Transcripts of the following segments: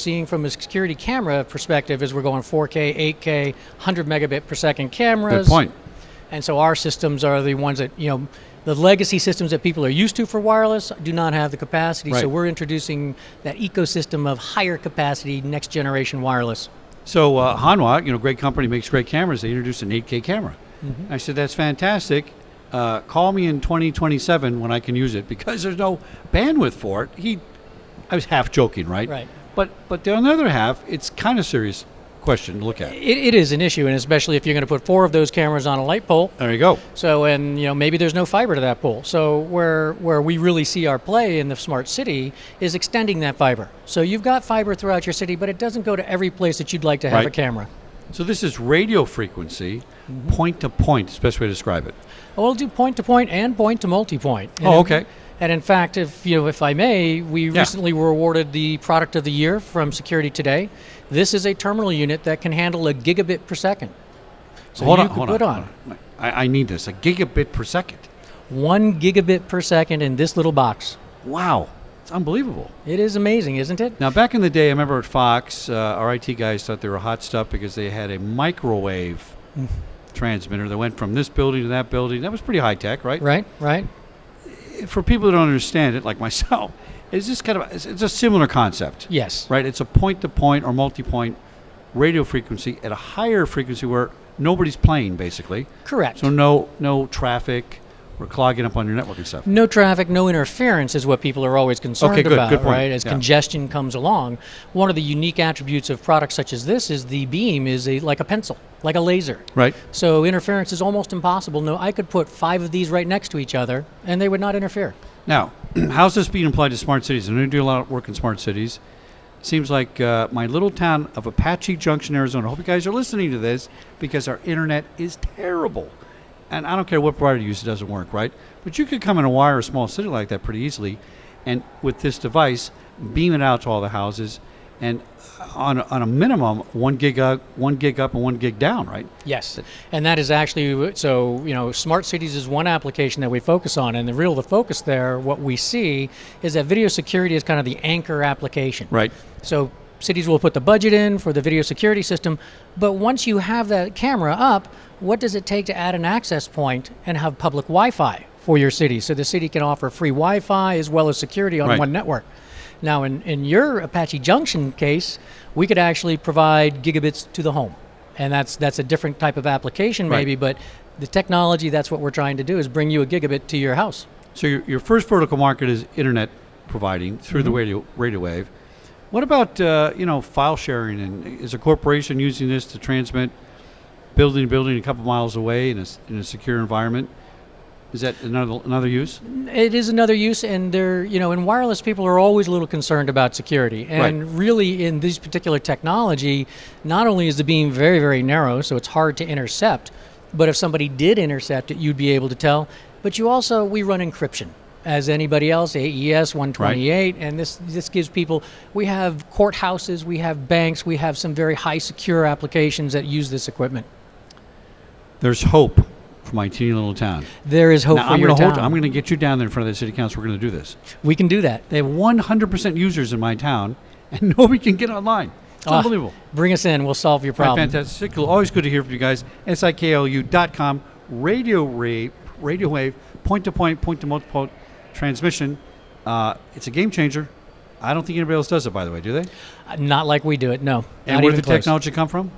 seeing from a security camera perspective is we're going 4K, 8K, 100 megabit per second cameras. Good point. And so our systems are the ones that, the legacy systems that people are used to for wireless do not have the capacity. Right. So we're introducing that ecosystem of higher capacity, next generation wireless. So Hanwha, great company, makes great cameras. They introduced an 8K camera. I said, that's fantastic. Call me in 2027 when I can use it, because there's no bandwidth for it. I was half joking, right? Right. But on the other half, it's kind of serious question to look at. It is an issue, and especially if you're going to put 4 of those cameras on a light pole. There you go. So, and maybe there's no fiber to that pole. So where we really see our play in the smart city is extending that fiber. So you've got fiber throughout your city, but it doesn't go to every place that you'd like to have a camera. So this is radio frequency, point to point, is the best way to describe it. Well, we'll do point to point and point to multi-point. Oh, okay. And in fact, if I may, we recently were awarded the Product of the Year from Security Today. This is a terminal unit that can handle a gigabit per second. So hold hold on. I need this. A gigabit per second. 1 gigabit per second in this little box. Wow. It's unbelievable. It is amazing, isn't it? Now, back in the day, I remember at Fox, our IT guys thought they were hot stuff because they had a microwave transmitter that went from this building to that building. That was pretty high tech, right? Right. For people who don't understand it, like myself, it's just it's a similar concept. Yes. Right? It's a point-to-point or multi-point radio frequency at a higher frequency where nobody's playing, basically. Correct. So no traffic or clogging up on your network and stuff. No traffic, no interference is what people are always concerned about, good point. right? As congestion comes along. One of the unique attributes of products such as this is the beam is like a pencil, like a laser. Right. So interference is almost impossible. No, I could put 5 of these right next to each other and they would not interfere. Now, how's this being applied to smart cities? I'm going to do a lot of work in smart cities. Seems like my little town of Apache Junction, Arizona. I hope you guys are listening to this because our internet is terrible. And I don't care what provider you use, it doesn't work, right? But you could come and wire a small city like that pretty easily, and with this device, beam it out to all the houses, and on a minimum, 1 gig up and 1 gig down, right? Yes, and that is actually, so, smart cities is one application that we focus on, and the focus there, what we see is that video security is kind of the anchor application. Right. So cities will put the budget in for the video security system, but once you have that camera up, what does it take to add an access point and have public Wi-Fi for your city? So the city can offer free Wi-Fi as well as security on one network. Now, in your Apache Junction case, we could actually provide gigabits to the home. And that's a different type of application maybe, but the technology, that's what we're trying to do, is bring you a gigabit to your house. So your first vertical market is internet providing through the radio wave. What about file sharing? And is a corporation using this to transmit building to building a couple miles away in a secure environment? Is that another use? It is another use, and in wireless, people are always a little concerned about security. And really, in this particular technology, not only is the beam very, very narrow, so it's hard to intercept, but if somebody did intercept it, you'd be able to tell. But we run encryption, as anybody else, AES 128, and this gives people, we have courthouses, we have banks, we have some very high secure applications that use this equipment. There's hope for my teeny little town. There is hope for your town. I'm going to get you down there in front of the city council. We're going to do this. We can do that. They have 100% users in my town, and nobody can get online. It's unbelievable. Bring us in. We'll solve your problem. Fantastic. Always good to hear from you guys. SIKLU.com, radio wave, point-to-point, point-to-multiple transmission. It's a game changer. I don't think anybody else does it, by the way, do they? Not like we do it, no. And where did the technology come from?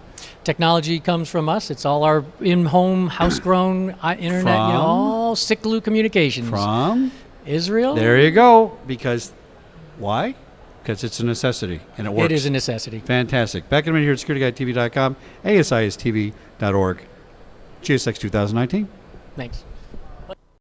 Technology comes from us. It's all our in-home, house-grown internet, all Siklu communications. From? Israel. There you go. Because, why? Because it's a necessity, and it works. It is a necessity. Fantastic. Back in a minute here at SecurityGuideTV.com, ASISTV.org, GSX 2019. Thanks.